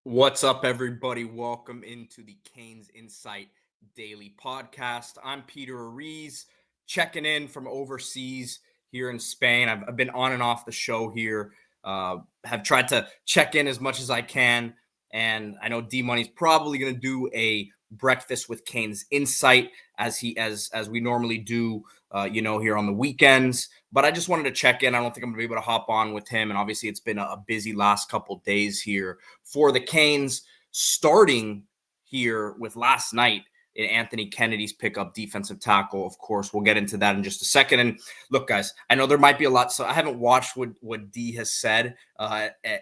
What's up, everybody? Welcome into the CanesInSight Daily Podcast. I'm Peter Ariz, checking in from overseas here in Spain. I've been on and off the show here, have tried to check in as much as I can. And I know D Money's probably going to do a breakfast with CanesInSight as we normally do, here on the weekends. But I just wanted to check in. I don't think I'm going to be able to hop on with him. And obviously, it's been a busy last couple days here for the Canes, starting here with last night in Anthony Kennedy's pickup, defensive tackle. Of course, we'll get into that in just a second. And look, guys, I know there might be a lot. So I haven't watched what D has said.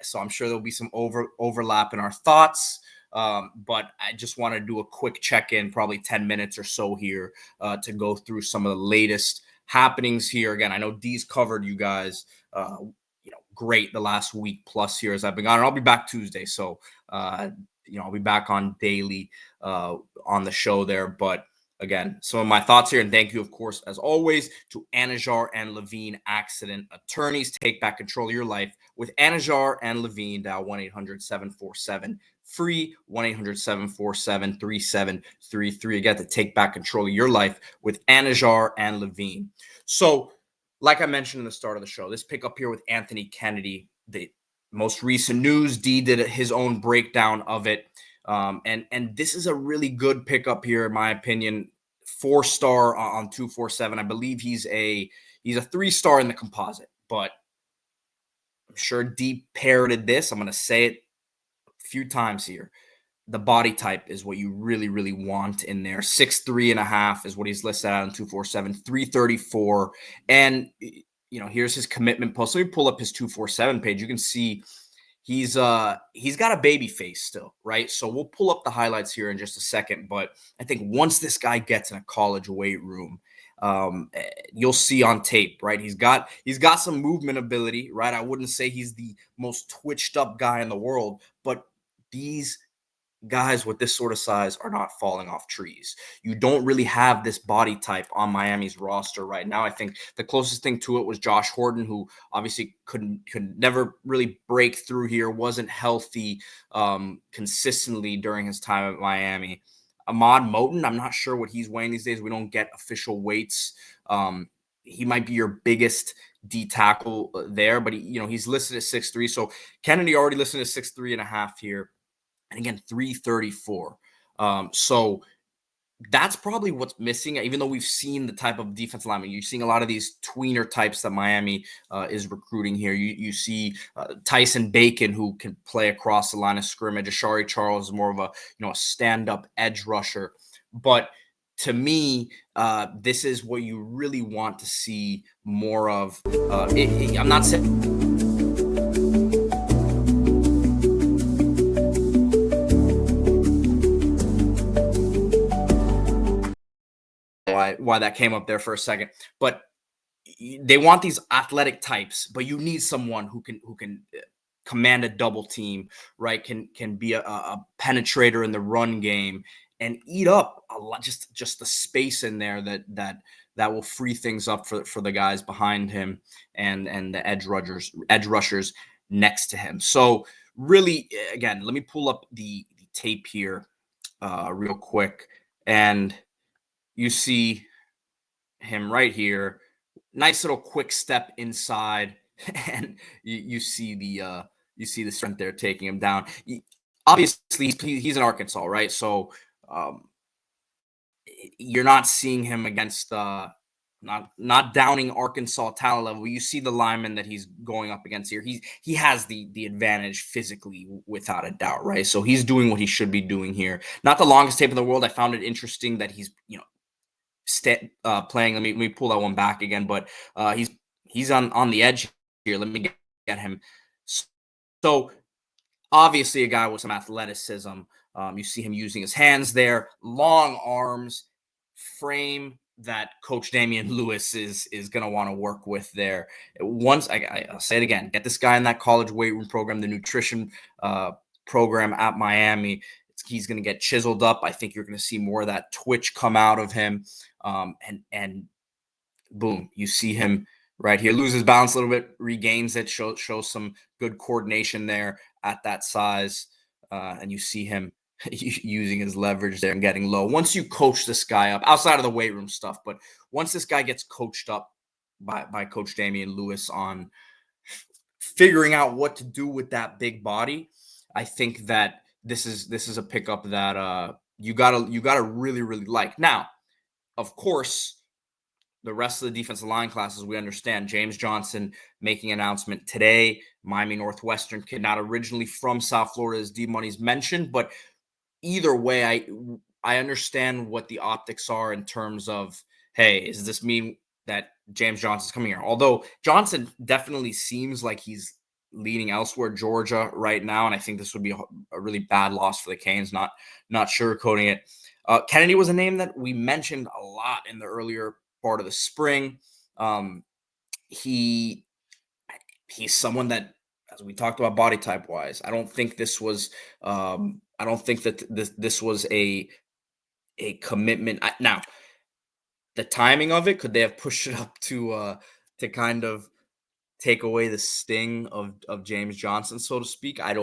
So I'm sure there'll be some overlap in our thoughts. But I just want to do a quick check-in, probably 10 minutes or so here, to go through some of the latest happenings here. Again, I know D's covered you guys great the last week plus here as I've been gone. And I'll be back Tuesday. So, I'll be back on daily on the show there. But again, some of my thoughts here. And thank you, of course, as always, to Anajar and Levine Accident Attorneys. Take back control of your life with Anajar and Levine. Dial 1-800-747-FREE, 1-800-747-3733. Again, to take back control of your life with Anajar and Levine. So, like I mentioned in the start of the show, this pickup here with Anthony Kennedy, the most recent news, D did his own breakdown of it. And this is a really good pickup here, in my opinion. 4-star on 247. I believe he's a 3-star in the composite, but I'm sure D parroted this. I'm going to say it a few times here. The body type is what you really, really want in there. 6'3.5" is what he's listed out on 247, 334. And here's his commitment post. Let me pull up his 247 page. You can see he's got a baby face still, right? So we'll pull up the highlights here in just a second. But I think once this guy gets in a college weight room, you'll see on tape, right? He's got some movement ability, right? I wouldn't say he's the most twitched up guy in the world, but these guys with this sort of size are not falling off trees. You don't really have this body type on Miami's roster right now. I think the closest thing to it was Josh Horton, who obviously could never really break through here, wasn't healthy consistently during his time at Miami. Ahmad Moten, I'm not sure what he's weighing these days. We don't get official weights. He might be your biggest D tackle there, but he's listed at 6'3". So Kennedy already listed at 6'3.5" here. And again, 334. So that's probably what's missing, even though we've seen the type of defense lineman. You're seeing a lot of these tweener types that Miami is recruiting here. You see Tyson Bacon, who can play across the line of scrimmage. Ashari Charles is more of a stand-up edge rusher. But to me, this is what you really want to see more of. I'm not saying why that came up there for a second, but they want these athletic types, but you need someone who can command a double team, right? Can be a penetrator in the run game and eat up a lot, just the space in there that will free things up for the guys behind him and the edge rushers next to him. So really, again, let me pull up the tape here real quick, and you see him right here. Nice little quick step inside, and you see the strength there taking him down. Obviously, he's in Arkansas, right? So you're not seeing him against not downing Arkansas talent level. You see the lineman that he's going up against here. He has the advantage physically, without a doubt, right? So he's doing what he should be doing here. Not the longest tape in the world. I found it interesting that he's playing. Let me pull that one back again, but he's on the edge here. Let me get him. So obviously a guy with some athleticism. You see him using his hands there, long arms, frame that Coach Damian Lewis is going to want to work with there. Once I'll say it again, get this guy in that college weight room program, the nutrition program at Miami. He's going to get chiseled up. I think you're going to see more of that twitch come out of him. And boom, you see him right here, loses balance a little bit, regains it, shows some good coordination there at that size. and you see him using his leverage there and getting low. Once you coach this guy up outside of the weight room stuff, but once this guy gets coached up by Coach Damian Lewis on figuring out what to do with that big body, I think that this is a pickup that you gotta really like. Now, of course, the rest of the defensive line classes, we understand. James Johnson making an announcement today. Miami Northwestern kid, not originally from South Florida, as D Money's mentioned, but either way, I understand what the optics are in terms of, hey, does this mean that James Johnson's coming here? Although Johnson definitely seems like he's leaning elsewhere, Georgia right now, and I think this would be a really bad loss for the Canes. Not sugarcoating it. Kennedy was a name that we mentioned a lot in the earlier part of the spring. Um, he he's someone that, as we talked about body type wise, I don't think this was I don't think that this was a commitment. Now, the timing of it, could they have pushed it up to kind of take away the sting of James Johnson, so to speak? I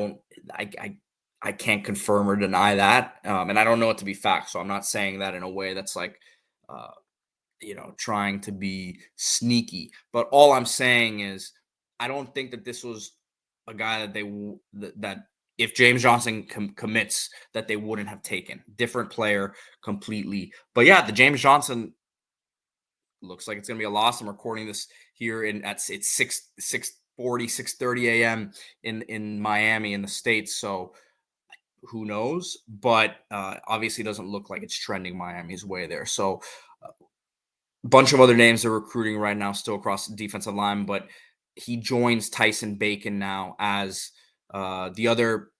can't confirm or deny that, and I don't know it to be fact. So I'm not saying that in a way that's like uh, trying to be sneaky. But all I'm saying is, I don't think that this was a guy that that if James Johnson commits, that they wouldn't have taken. Different player completely. But yeah, the James Johnson looks like it's gonna be a loss. I'm recording this here in at it's 6:30 a.m. in Miami in the States. So who knows? But obviously doesn't look like it's trending Miami's way there. So bunch of other names are recruiting right now, still across the defensive line, but he joins Tyson Bacon now as the other.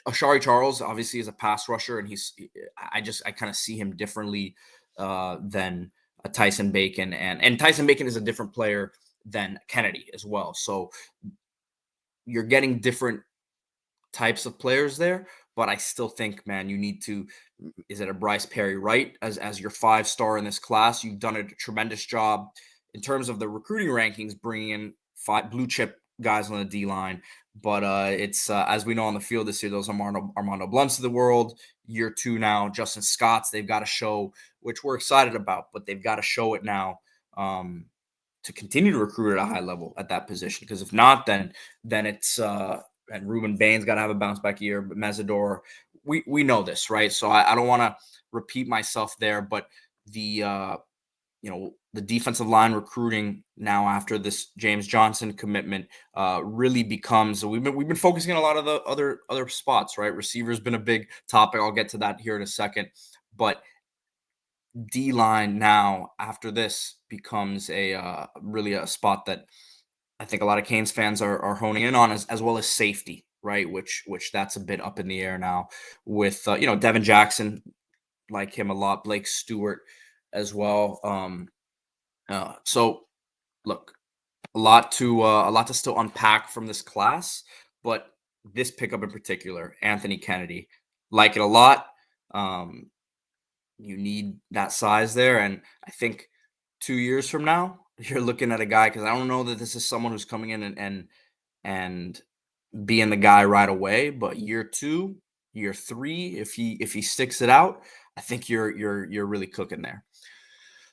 Ashari Charles obviously is a pass rusher, and I kind of see him differently than a Tyson Bacon, and Tyson Bacon is a different player than Kennedy as well. So you're getting different types of players there, but I still think, man, you need to. Is it a Bryce Perry Wright as your 5-star in this class? You've done a tremendous job in terms of the recruiting rankings, bringing in 5 blue chip guys on the D line. But it's as we know on the field this year, those Armando Blunts of the world. Year 2 now, Justin Scotts. They've got to show, which we're excited about, but they've got to show it now. To continue to recruit at a high level at that position, because if not, then it's and Ruben Bain's got to have a bounce back year, but Mesidor, we know this, right? So I don't want to repeat myself there, but the the defensive line recruiting now after this James Johnson commitment really becomes, we've been focusing on a lot of the other spots, right? Receiver's been a big topic. I'll get to that here in a second, but D line now after this becomes a really a spot that I think a lot of Canes fans are honing in on, as well as safety, right? Which that's a bit up in the air now with Devin Jackson, like him a lot, Blake Stewart as well. So look, a lot to still unpack from this class, but this pickup in particular, Anthony Kennedy, like it a lot. Um, you need that size there, and I think 2 years from now, you're looking at a guy, because I don't know that this is someone who's coming in and being the guy right away, but year 2, year 3, if he sticks it out, I think you're really cooking there.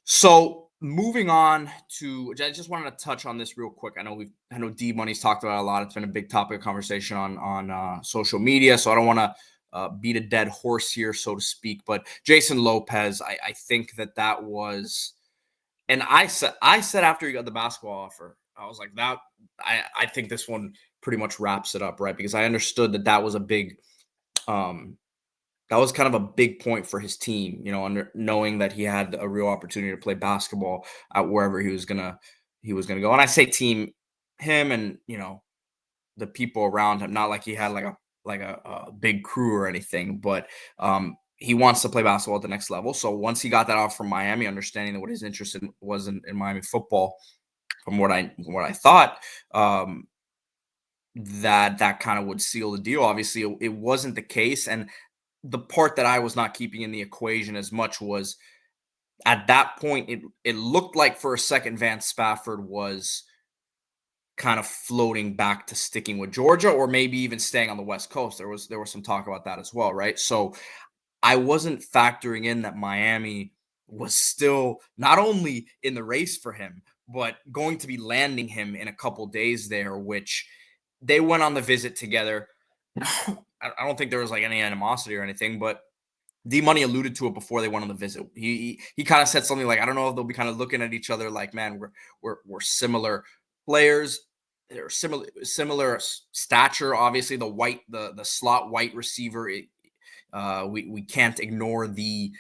So moving on to, I just wanted to touch on this real quick. I know D Money's talked about it a lot. It's been a big topic of conversation on social media, so I don't want to beat a dead horse here, so to speak. But Jason Lopez, I think that was, and I said after he got the basketball offer, I was like, that I think this one pretty much wraps it up, right? Because I understood that was a big um that was kind of a big point for his team, under knowing that he had a real opportunity to play basketball at wherever he was gonna go. And I say team, him and the people around him, not like he had like a big crew or anything, but he wants to play basketball at the next level. So once he got that off from Miami, understanding that what his interest was in Miami football, from what I thought, that kind of would seal the deal. Obviously, it wasn't the case, and the part that I was not keeping in the equation as much was, at that point, it looked like for a second Vance Spafford was kind of floating back to sticking with Georgia or maybe even staying on the West Coast. There was some talk about that as well, right? So I wasn't factoring in that Miami was still not only in the race for him, but going to be landing him in a couple days there, which they went on the visit together. I don't think there was like any animosity or anything, but D Money alluded to it before they went on the visit. He kind of said something like, I don't know if they'll be kind of looking at each other like, man, we're similar players. They're similar stature. Obviously, the slot white receiver. We can't ignore the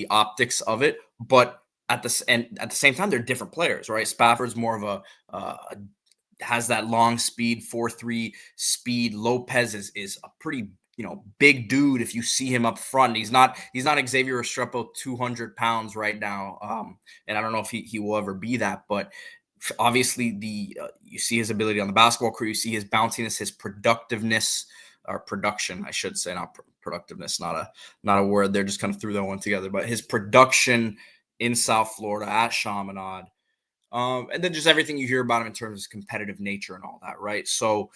optics of it, but at the same time, they're different players, right? Spafford's more of a has that long speed, 4.3 speed. Lopez is a pretty big dude. If you see him up front, he's not Xavier Restrepo, 200 pounds right now, and I don't know if he will ever be that, but obviously the you see his ability on the basketball court, you see his bounciness, his productiveness, or production, I should say, not productiveness, not a word there, just kind of threw that one together, but his production in South Florida at Chaminade, and then just everything you hear about him in terms of competitive nature and all that, right? So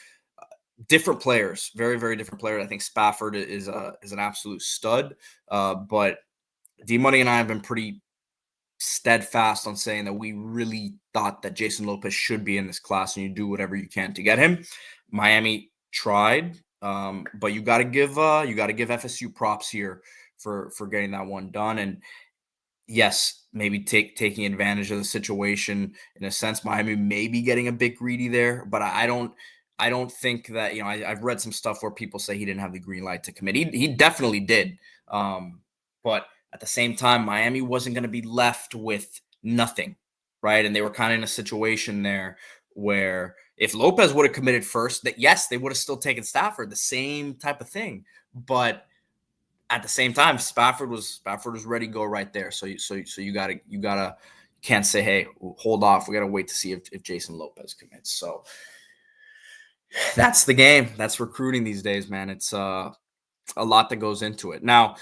different players, very, very different players. I think Spafford is an absolute stud, but D Money and I have been pretty steadfast on saying that we really thought that Jason Lopez should be in this class, and you do whatever you can to get him. Miami tried, but you got to give FSU props here for getting that one done. And yes, maybe taking advantage of the situation in a sense. Miami may be getting a bit greedy there, but I don't think that I've read some stuff where people say he didn't have the green light to commit. He definitely did, but at the same time, Miami wasn't going to be left with nothing, right? And they were kind of in a situation there where if Lopez would have committed first, that yes, they would have still taken Stafford, the same type of thing, but at the same time, Spafford was ready to go right there. So you gotta can't say, hey, hold off. We gotta wait to see if Jason Lopez commits. So that's the game. That's recruiting these days, man. It's a lot that goes into it. Now,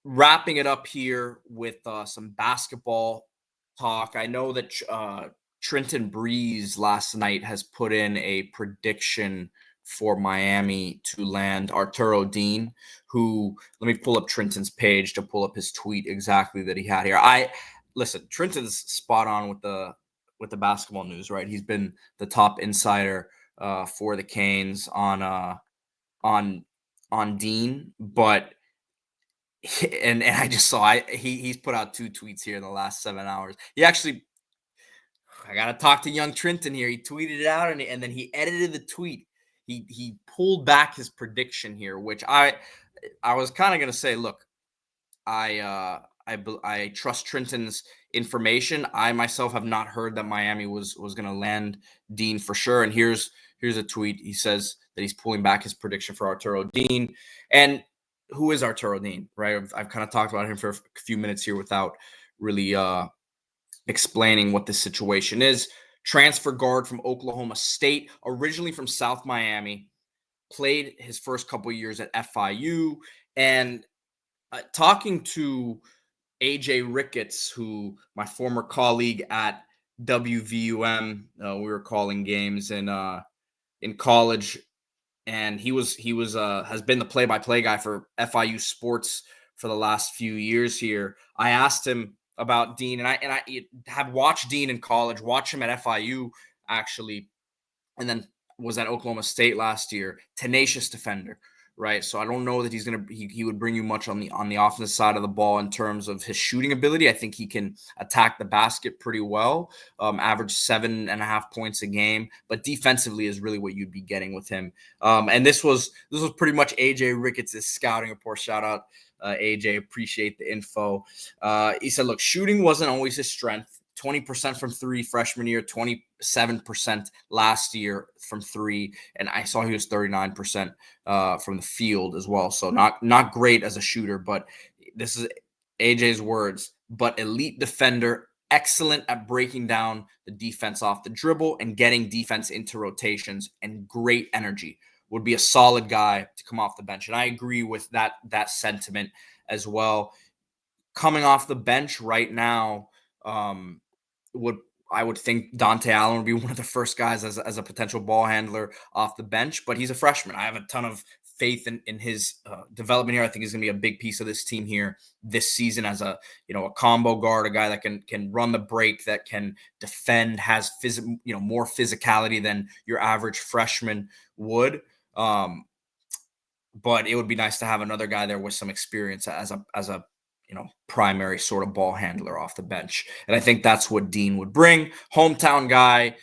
wrapping it up here with some basketball talk. I know that Trenton Breeze last night has put in a prediction for Miami to land Arturo Dean, who, let me pull up Trenton's page to pull up his tweet exactly that he had here. Listen, Trenton's spot on with the basketball news, right? He's been the top insider for the Canes on on Dean, but and I just saw he's put out two tweets here in the last 7 hours. He actually, I gotta talk to young Trenton here. He tweeted it out and then he edited the tweet. He pulled back his prediction here, which I was kind of gonna say, look, I trust Trenton's information. I myself have not heard that Miami was gonna land Dean for sure. And here's a tweet. He says that he's pulling back his prediction for Arturo Dean. And who is Arturo Dean, right? I've kind of talked about him for a few minutes here without really explaining what this situation is. Transfer guard from Oklahoma State, originally from South Miami, played his first couple of years at FIU. And talking to AJ Ricketts, who my former colleague at WVUM, we were calling games in college, and he was has been the play-by-play guy for FIU sports for the last few years here. I asked him about Dean, and I have watched Dean in college, watch him at FIU actually, and then was at Oklahoma State last year. Tenacious defender, right? So I don't know that he would bring you much on the offensive side of the ball in terms of his shooting ability. I think he can attack the basket pretty well. Average 7.5 points a game, but defensively is really what you'd be getting with him. And this was pretty much AJ Ricketts' scouting report. Shout out AJ, appreciate the info. He said, look, shooting wasn't always his strength. 20% from three freshman year, 27% last year from three, and I saw he was 39% from the field as well. So not great as a shooter, but this is AJ's words. But elite defender, excellent at breaking down the defense off the dribble and getting defense into rotations, and great energy. Would be a solid guy to come off the bench, and I agree with that sentiment as well. Coming off the bench right now, would I would think Dante Allen would be one of the first guys as a potential ball handler off the bench, but he's a freshman. I have a ton of faith in his development here. I think he's going to be a big piece of this team here this season as a a combo guard, a guy that can run the break, that can defend, has more physicality than your average freshman would. Um, but it would be nice to have another guy there with some experience as a primary sort of ball handler off the bench. And I think that's what Dean would bring. Hometown guy.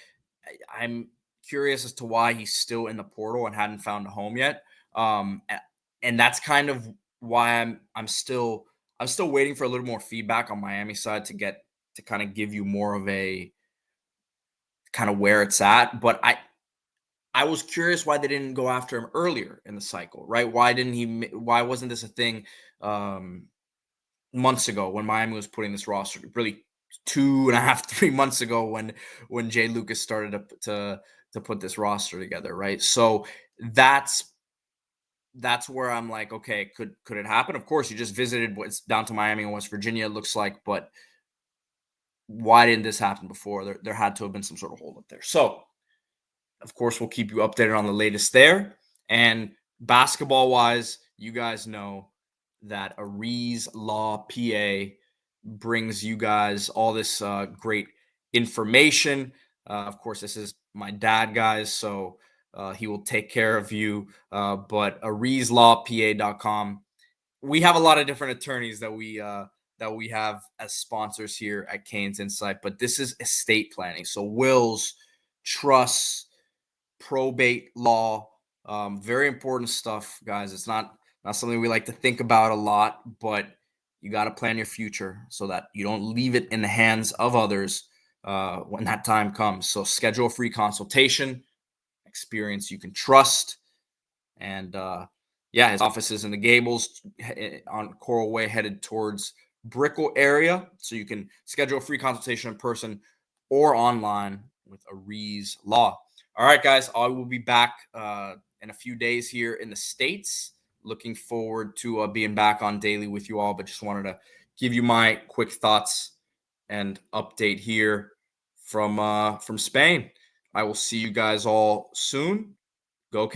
I'm curious as to why he's still in the portal and hadn't found a home yet. And that's kind of why I'm still waiting for a little more feedback on Miami side to kind of give you more of a kind of where it's at. But I was curious why they didn't go after him earlier in the cycle, right? Why wasn't this a thing months ago when Miami was putting this roster? Really, 2.5, 3 months ago when Jay Lucas started to put this roster together, right? So that's where I'm like, okay, could it happen? Of course, you just visited what's down to Miami and West Virginia, it looks like, but why didn't this happen before? There had to have been some sort of hold up there. So of course, we'll keep you updated on the latest there. And basketball wise, you guys know that Aries Law PA brings you guys all this great information. Of course, this is my dad, guys, so he will take care of you. But AriesLawPA.com. We have a lot of different attorneys that we have as sponsors here at CanesInSight, but this is estate planning. So wills, trusts, probate law, very important stuff, guys. It's not something we like to think about a lot, but you got to plan your future so that you don't leave it in the hands of others when that time comes. So schedule a free consultation, experience you can trust, and yeah, his office is in the Gables on Coral Way, headed towards Brickell area. So you can schedule a free consultation in person or online with Aries Law. All right, guys, I will be back in a few days here in the States. Looking forward to being back on daily with you all, but just wanted to give you my quick thoughts and update here from Spain. I will see you guys all soon. Go